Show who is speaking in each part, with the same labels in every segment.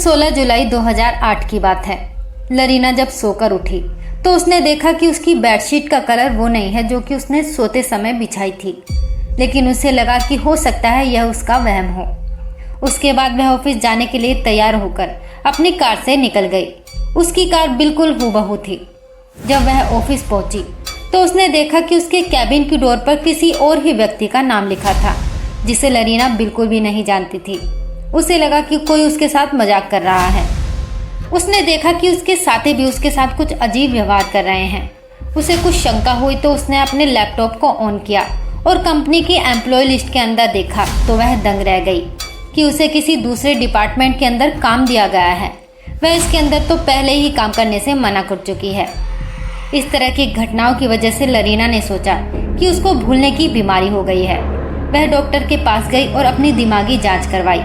Speaker 1: 16 जुलाई 2008 की बात है। लरीना जब सोकर उठी तो उसने देखा कि उसकी बेडशीट का कलर वो नहीं है जो कि उसने सोते समय बिछाई थी, लेकिन उसे लगा कि हो सकता है यह उसका वहम हो। उसके बाद वह ऑफिस जाने के लिए तैयार होकर अपनी कार से निकल गई। उसकी कार बिल्कुल हूबहू थी। जब वह ऑफिस पहुंची तो उसने देखा कि उसके कैबिन की डोर पर किसी और ही व्यक्ति का नाम लिखा था, जिसे लरीना बिल्कुल भी नहीं जानती थी। उसे लगा कि कोई उसके साथ मजाक कर रहा है। उसने देखा कि उसके साथी भी उसके साथ कुछ अजीब व्यवहार कर रहे हैं। उसे कुछ शंका हुई तो उसने अपने लैपटॉप को ऑन किया और कंपनी की एम्प्लॉय लिस्ट के अंदर देखा तो वह दंग रह गई कि उसे किसी दूसरे डिपार्टमेंट के अंदर काम दिया गया है। वह इसके अंदर तो पहले ही काम करने से मना कर चुकी है। इस तरह की घटनाओं की वजह से लरीना ने सोचा कि उसको भूलने की बीमारी हो गई है। वह डॉक्टर के पास गई और अपनी दिमागी जांच करवाई,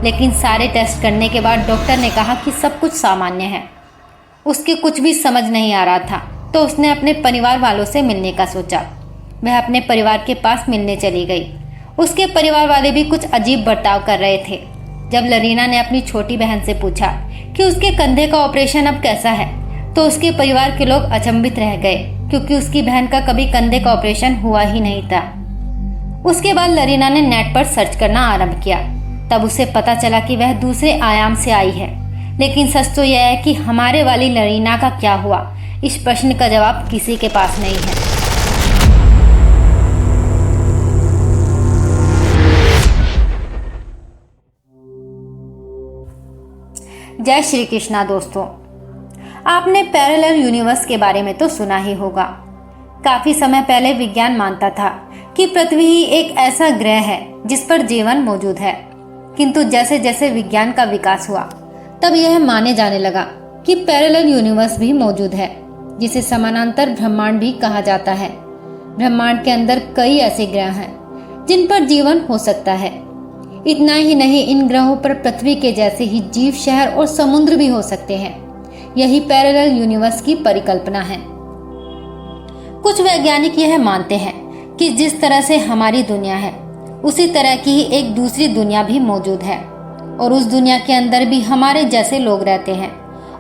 Speaker 1: लेकिन सारे टेस्ट करने के बाद डॉक्टर ने कहा कि सब कुछ सामान्य है। उसके कुछ भी समझ नहीं आ रहा था तो उसने अपने परिवार वालों से मिलने का सोचा। वह अपने परिवार के पास मिलने चली गई। उसके परिवार वाले भी कुछ अजीब बर्ताव कर रहे थे। जब लरीना ने अपनी छोटी बहन से पूछा कि उसके कंधे का ऑपरेशन अब कैसा है तो उसके परिवार के लोग अचंभित रह गए, क्योंकि उसकी बहन का कभी कंधे का ऑपरेशन हुआ ही नहीं था। उसके बाद लरीना ने नेट पर सर्च करना आरंभ किया। तब उसे पता चला कि वह दूसरे आयाम से आई है। लेकिन सच तो यह है कि हमारे वाली लरीना का क्या हुआ, इस प्रश्न का जवाब किसी के पास नहीं है। जय श्री कृष्णा दोस्तों, आपने पैरेलल यूनिवर्स के बारे में तो सुना ही होगा। काफी समय पहले विज्ञान मानता था कि पृथ्वी ही एक ऐसा ग्रह है जिस पर जीवन मौजूद है, किंतु जैसे जैसे विज्ञान का विकास हुआ तब यह माने जाने लगा कि पैरेलल यूनिवर्स भी मौजूद है, जिसे समानांतर ब्रह्मांड भी कहा जाता है। ब्रह्मांड के अंदर कई ऐसे ग्रह हैं जिन पर जीवन हो सकता है। इतना ही नहीं, इन ग्रहों पर पृथ्वी के जैसे ही जीव शहर और समुद्र भी हो सकते हैं। यही पैरेलल यूनिवर्स की परिकल्पना है। कुछ वैज्ञानिक यह मानते हैं कि जिस तरह से हमारी दुनिया है उसी तरह की ही एक दूसरी दुनिया भी मौजूद है, और उस दुनिया के अंदर भी हमारे जैसे लोग रहते हैं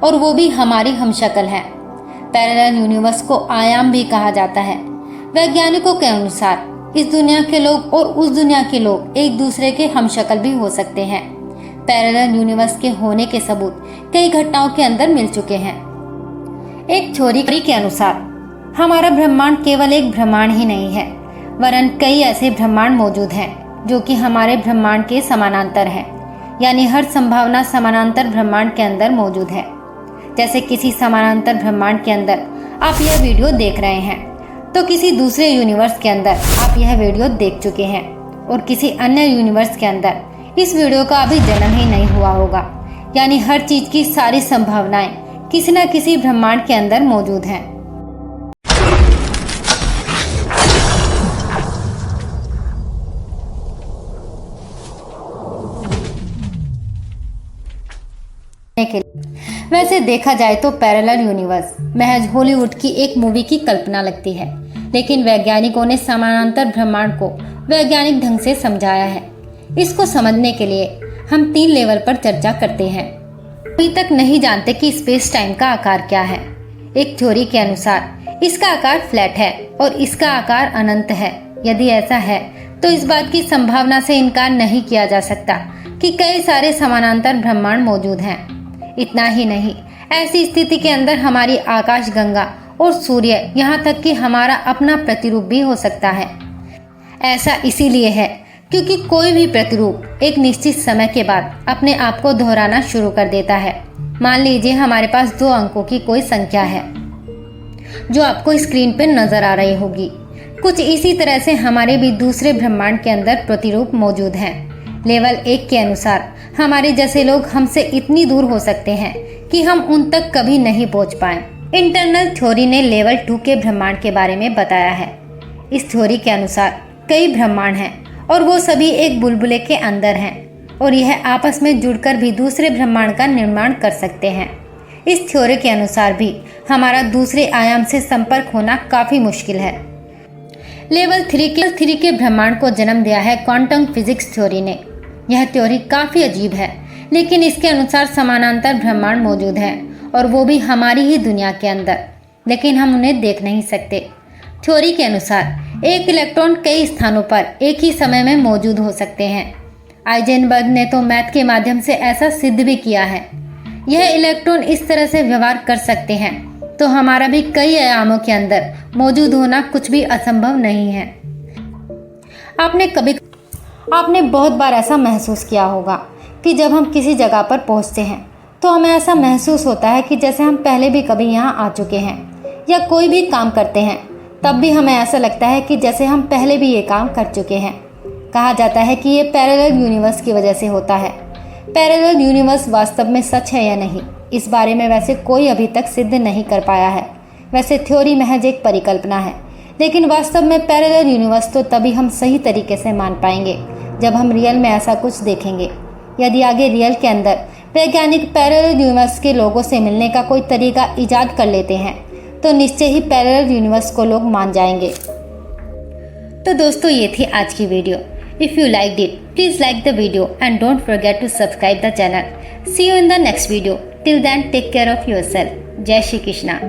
Speaker 1: और वो भी हमारी हमशक्ल हैं। पैरेलल यूनिवर्स को आयाम भी कहा जाता है। वैज्ञानिकों के अनुसार इस दुनिया के लोग और उस दुनिया के लोग एक दूसरे के हमशक्ल भी हो सकते हैं। पैरेलल यूनिवर्स के होने के सबूत कई घटनाओं के अंदर मिल चुके हैं। एक थ्योरी के अनुसार हमारा ब्रह्मांड केवल एक ब्रह्मांड ही नहीं है, वरन कई ऐसे ब्रह्मांड मौजूद हैं जो कि हमारे ब्रह्मांड के समानांतर हैं। यानी हर संभावना समानांतर ब्रह्मांड के अंदर मौजूद है। जैसे किसी समानांतर ब्रह्मांड के अंदर आप यह वीडियो देख रहे हैं तो किसी दूसरे यूनिवर्स के अंदर आप यह वीडियो देख चुके हैं, और किसी अन्य यूनिवर्स के अंदर इस वीडियो का अभी जन्म ही नहीं हुआ होगा। यानी हर चीज की सारी संभावनाएं किसी न किसी ब्रह्मांड के अंदर मौजूद हैं। वैसे देखा जाए तो पैरेलल यूनिवर्स महज हॉलीवुड की एक मूवी की कल्पना लगती है, लेकिन वैज्ञानिकों ने समानांतर ब्रह्मांड को वैज्ञानिक ढंग से समझाया है। इसको समझने के लिए हम 3 लेवल पर चर्चा करते हैं। अभी तक नहीं जानते कि स्पेस टाइम का आकार क्या है। एक थ्योरी के अनुसार इसका आकार फ्लैट है और इसका आकार अनंत है। यदि ऐसा है तो इस बात की संभावना से इनकार नहीं किया जा सकता कि कई सारे समानांतर ब्रह्मांड मौजूद हैं। इतना ही नहीं, ऐसी स्थिति के अंदर हमारी आकाश गंगा और सूर्य, यहाँ तक कि हमारा अपना प्रतिरूप भी हो सकता है। ऐसा इसीलिए है क्योंकि कोई भी प्रतिरूप एक निश्चित समय के बाद अपने आप को दोहराना शुरू कर देता है। मान लीजिए हमारे पास 2 अंकों की कोई संख्या है जो आपको स्क्रीन पर नजर आ रही होगी। कुछ इसी तरह से हमारे भी दूसरे ब्रह्मांड के अंदर प्रतिरूप मौजूद हैं। लेवल 1 के अनुसार हमारे जैसे लोग हमसे इतनी दूर हो सकते हैं कि हम उन तक कभी नहीं पहुंच पाए। इंटरनल थ्योरी ने लेवल 2 के ब्रह्मांड के बारे में बताया है। इस थ्योरी के अनुसार कई ब्रह्मांड हैं और वो सभी एक बुलबुले के अंदर हैं, और यह आपस में जुड़कर भी दूसरे ब्रह्मांड का निर्माण कर सकते हैं। इस थ्योरी के अनुसार भी हमारा दूसरे आयाम से संपर्क होना काफी मुश्किल है। लेवल 3 के ब्रह्मांड को जन्म दिया है क्वांटम फिजिक्स थ्योरी ने। यह थ्योरी काफी अजीब है, लेकिन इसके अनुसार समानांतर ब्रह्मांड मौजूद है और वो भी हमारी ही दुनिया के अंदर, लेकिन हम उन्हें देख नहीं सकते। थ्योरी के अनुसार एक इलेक्ट्रॉन कई स्थानों पर एक ही समय में मौजूद हो सकते हैं। आइजेनबर्ग ने तो मैथ के माध्यम से ऐसा सिद्ध भी किया है। यह इलेक्ट्रॉन इस तरह से व्यवहार कर सकते हैं तो हमारा भी कई आयामों के अंदर मौजूद होना कुछ भी असंभव नहीं है। आपने बहुत बार ऐसा महसूस किया होगा कि जब हम किसी जगह पर पहुंचते हैं तो हमें ऐसा महसूस होता है कि जैसे हम पहले भी कभी यहाँ आ चुके हैं, या कोई भी काम करते हैं तब भी हमें ऐसा लगता है कि जैसे हम पहले भी ये काम कर चुके हैं। कहा जाता है कि ये पैरेलल यूनिवर्स की वजह से होता है। पैरेलल यूनिवर्स वास्तव में सच है या नहीं, इस बारे में वैसे कोई अभी तक सिद्ध नहीं कर पाया है। वैसे थ्योरी महज एक परिकल्पना है, लेकिन वास्तव में पैरेलल यूनिवर्स तो तभी हम सही तरीके से मान पाएंगे जब हम रियल में ऐसा कुछ देखेंगे। यदि आगे रियल के अंदर वैज्ञानिक पैरेलल यूनिवर्स के लोगों से मिलने का कोई तरीका इजाद कर लेते हैं तो निश्चय ही पैरेलल यूनिवर्स को लोग मान जाएंगे। तो दोस्तों, ये थी आज की video. If you liked it, please like the video and don't forget to subscribe the channel. See you in the next video. Till then, take care of yourself. Jai Shri Krishna.